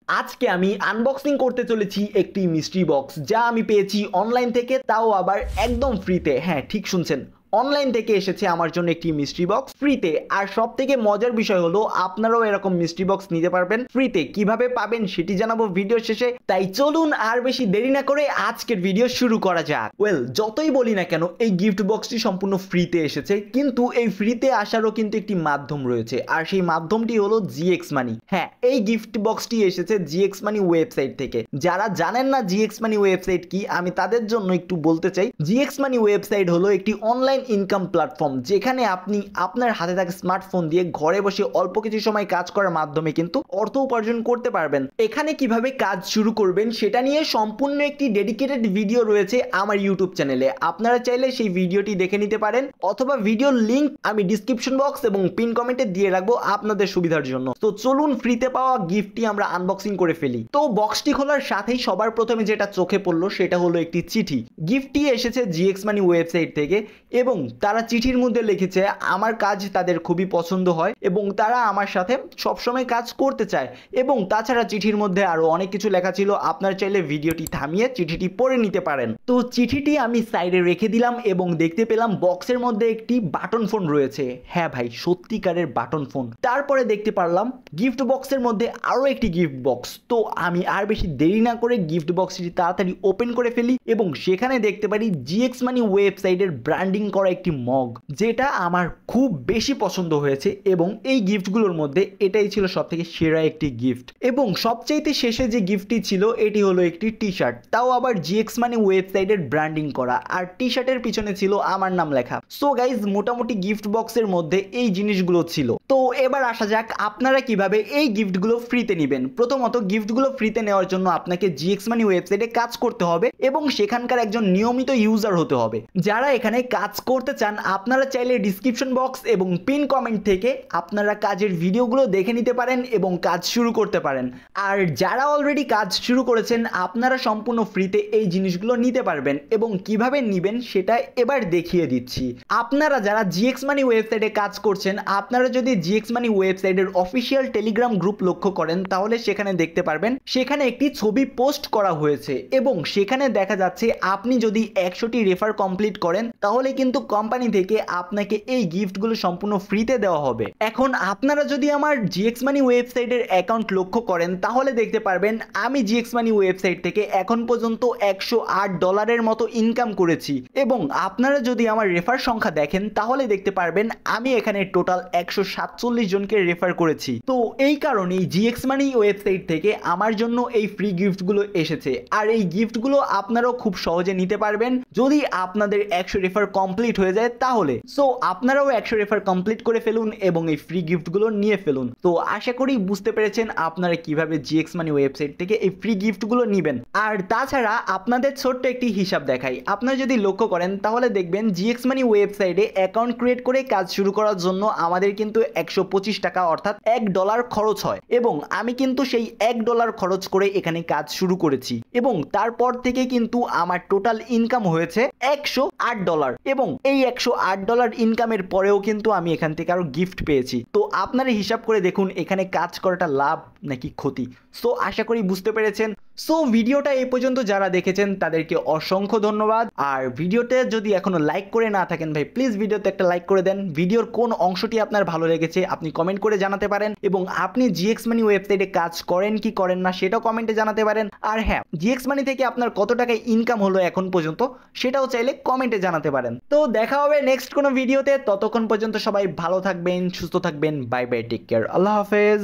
আজকে আমি আনবক্সিং করতে চলেছি একটি মিস্ট্রি বক্স যা আমি পেয়েছি অনলাইন থেকে, তাও আবার একদম ফ্রিতে। হ্যাঁ, ঠিক শুনছেন, অনলাইন থেকে এসেছে আমার জন্য একটি মিস্ট্রি বক্স ফ্রিতে। আর সব থেকে মজার বিষয় হলো আপনারাও এরকম মিস্ট্রি বক্স নিতে পারবেন ফ্রিতে। কিভাবে পাবেন সেটি জানাবো ভিডিও শেষে, তাই চলুন আর বেশি দেরি না করে আজকের ভিডিও শুরু করা যাক। যতই বলি না কেন এই গিফট বক্সটি সম্পূর্ণ ফ্রিতে এসেছে, কিন্তু এই ফ্রিতে আসারও কিন্তু একটি মাধ্যম রয়েছে, আর সেই মাধ্যমটি হলো জিএক্স মানি। হ্যাঁ, এই গিফট বক্সটি এসেছে জিএক্স মানি ওয়েবসাইট থেকে। যারা জানেন না জিএক্স মানি ওয়েবসাইট কি, আমি তাদের জন্য একটু বলতে চাই। জিএক্স মানি ওয়েবসাইট হলো একটি অনলাইন ইনকাম প্ল্যাটফর্ম, যেখানে আপনি আপনার হাতে থাকা স্মার্টফোন দিয়ে ঘরে বসে অল্প কিছু সময় কাজ করার মাধ্যমে কিন্তু অর্থ উপার্জন করতে পারবেন। এখানে কিভাবে কাজ শুরু করবেন সেটা নিয়ে সম্পূর্ণ একটি ডেডিকেটেড ভিডিও রয়েছে আমার ইউটিউব চ্যানেলে। আপনারা চাইলে সেই ভিডিওটি দেখে নিতে পারেন, অথবা ভিডিওর লিংক আমি ডিসক্রিপশন বক্স এবং পিন কমেন্টে দিয়ে রাখবো আপনাদের সুবিধার জন্য। তো চলুন ফ্রিতে পাওয়া গিফটটি আমরা আনবক্সিং করে ফেলি। তো বক্সটি খোলার সাথেই সবার প্রথমে যেটা চোখে পড়লো সেটা হলো একটি চিঠি। গিফটটি এসেছে জিএক্স মানি ওয়েবসাইট থেকে, এবং তারা চিঠির মধ্যে লিখেছে আমার কাজ তাদের খুবই পছন্দ হয় এবং তারা আমার সাথে সবসময় কাজ করতে চায়। এবং তাছাড়া চিঠির মধ্যে আরো অনেক কিছু লেখা ছিল, আপনারা চাইলে ভিডিওটি থামিয়ে চিঠিটি পড়ে নিতে পারেন। তো চিঠিটি আমি সাইডে রেখে দিলাম এবং দেখতে পেলাম বক্সের মধ্যে একটি বাটন ফোন রয়েছে। হ্যাঁ ভাই, সত্যিকারের বাটন ফোন। তারপরে দেখতে পারলাম গিফট বক্সের মধ্যে আরো একটি গিফট বক্স। তো আমি আর বেশি দেরি না করে গিফট বক্সটি তাড়াতাড়ি ওপেন করে ফেলি এবং সেখানে দেখতে পারি জিএক্স মানি ওয়েবসাইটের ব্র্যান্ডিং করা একটি মগ, যেটা আমার খুব বেশি পছন্দ হয়েছে। এবং এই গিফটগুলোর মধ্যে এটাই ছিল সবথেকে সেরা একটি গিফট। এবং সবচাইতে শেষে যে গিফটটি ছিল এটি হলো একটি টি শার্ট, তাও আবার জিএক্স মানি ওয়েবসাইটের ব্র্যান্ডিং করা, আর টি শার্টের পিছনে ছিল আমার নাম লেখা। সো গাইজ, মোটামুটি গিফট বক্সের মধ্যে এই জিনিসগুলো ছিল। তো এবার আসা যাক আপনারা কিভাবে এই গিফটগুলো ফ্রিতে নেবেন। প্রথমত, গিফটগুলো ফ্রিতে নেওয়ার জন্য আপনাকে জিএক্স মানি ওয়েবসাইটে কাজ করতে হবে এবং সেখানকার একজন নিয়মিত ইউজার হতে হবে। যারা এখানে কাজ করতে চান, আপনারা চাইলে ডিসক্রিপশন বক্স এবং পিন কমেন্ট থেকে আপনারা কাজের ভিডিওগুলো দেখে নিতে পারেন এবং কাজ শুরু করতে পারেন। আর যারা অলরেডি কাজ শুরু করেছেন, আপনারা সম্পূর্ণ ফ্রিতে এই জিনিসগুলো নিতে পারবেন। এবং কিভাবে নেবেন সেটা এবার দেখিয়ে দিচ্ছি। আপনারা যারা জিএক্স মানি ওয়েবসাইটে কাজ করছেন, আপনারা যদি জিএক্স মানি ওয়েবসাইটের অফিসিয়াল টেলিগ্রাম গ্রুপ লক্ষ্য করেন, তাহলে সেখানে দেখতে পারবেন সেখানে একটি ছবি পোস্ট করা হয়েছে এবং সেখানে দেখা যাচ্ছে আপনি যদি 100টি রেফার কমপ্লিট করেন তাহলে কিন্তু কোম্পানি থেকে আপনাকে এই গিফটগুলো সম্পূর্ণ ফ্রিতে দেওয়া হবে। এখন আপনারা যদি আমার জিএক্স মানি ওয়েবসাইটের অ্যাকাউন্ট লক্ষ্য করেন, তাহলে দেখতে পারবেন আমি জিএক্স মানি ওয়েবসাইট থেকে এখন পর্যন্ত $108 মতো ইনকাম করেছি। এবং আপনারা যদি আমার রেফার সংখ্যা দেখেন, তাহলে দেখতে পারবেন আমি এখানে টোটাল 147 জনকে রেফার করেছি। তো এই কারণেই জিএক্স মানি ওয়েবসাইট থেকে আমার জন্য এই ফ্রি গিফটগুলো এসেছে। আর এই গিফটগুলো আপনারাও খুব সহজে নিতে পারবেন যদি আপনাদের 100 রেফার কমপ্লিট হয়ে যায় তাহলে। সো আপনারাও 100 রেফার কমপ্লিট করে ফেলুন এবং এই ফ্রি গিফটগুলো নিয়ে ফেলুন। তো আশা করি বুঝতে পেরেছেন আপনারা কিভাবে জিএক্স মানি ওয়েবসাইট থেকে এই ফ্রি গিফটগুলো নেবেন। আর তাছাড়া আপনাদের ছোট্ট একটি হিসাব দেখাই। আপনারা যদি লক্ষ্য করেন তাহলে দেখবেন জিএক্স মানি ওয়েবসাইটে অ্যাকাউন্ট ক্রিয়েট করে কাজ শুরু করার জন্য আমাদের কিন্তু 125 টাকা অর্থাৎ $1 খরচ হয়। এবং আমি কিন্তু সেই $1 খরচ করে এখানে কাজ শুরু করেছি এবং তারপর থেকে কিন্তু আমার টোটাল ইনকাম হয়েছে $108। এবং এই $108 ইনকামের পরেও কিন্তু আমি এখান থেকে আরো গিফট পেয়েছি। তো আপনারা হিসাব করে দেখুন এখানে কাজ করাটা লাভ নাকি ক্ষতি। সো আশা করি বুঝতে পেরেছেন। সো ভিডিওটা এই পর্যন্ত যারা দেখেছেন তাদেরকে অসংখ্য ধন্যবাদ। আর ভিডিওতে যদি এখনো লাইক করে না থাকেন, ভাই প্লিজ ভিডিওতে একটা লাইক করে দেন। ভিডিওর কোন অংশটি আপনার ভালো লেগেছে আপনি কমেন্ট করে জানাতে পারেন, এবং আপনি জিএক্স মানি ওয়েবসাইটে কাজ করেন কি করেন না সেটাও কমেন্টে জানাতে পারেন। আর হ্যাঁ, জিএক্স মানি থেকে আপনার কত টাকা ইনকাম হলো এখন পর্যন্ত সেটাও চাইলে কমেন্টে জানাতে পারেন। তো দেখা হবে নেক্সট কোনো ভিডিওতে। ততক্ষণ পর্যন্ত সবাই ভালো থাকবেন, সুস্থ থাকবেন। বাই বাই, টেক কেয়ার, আল্লাহ হাফেজ।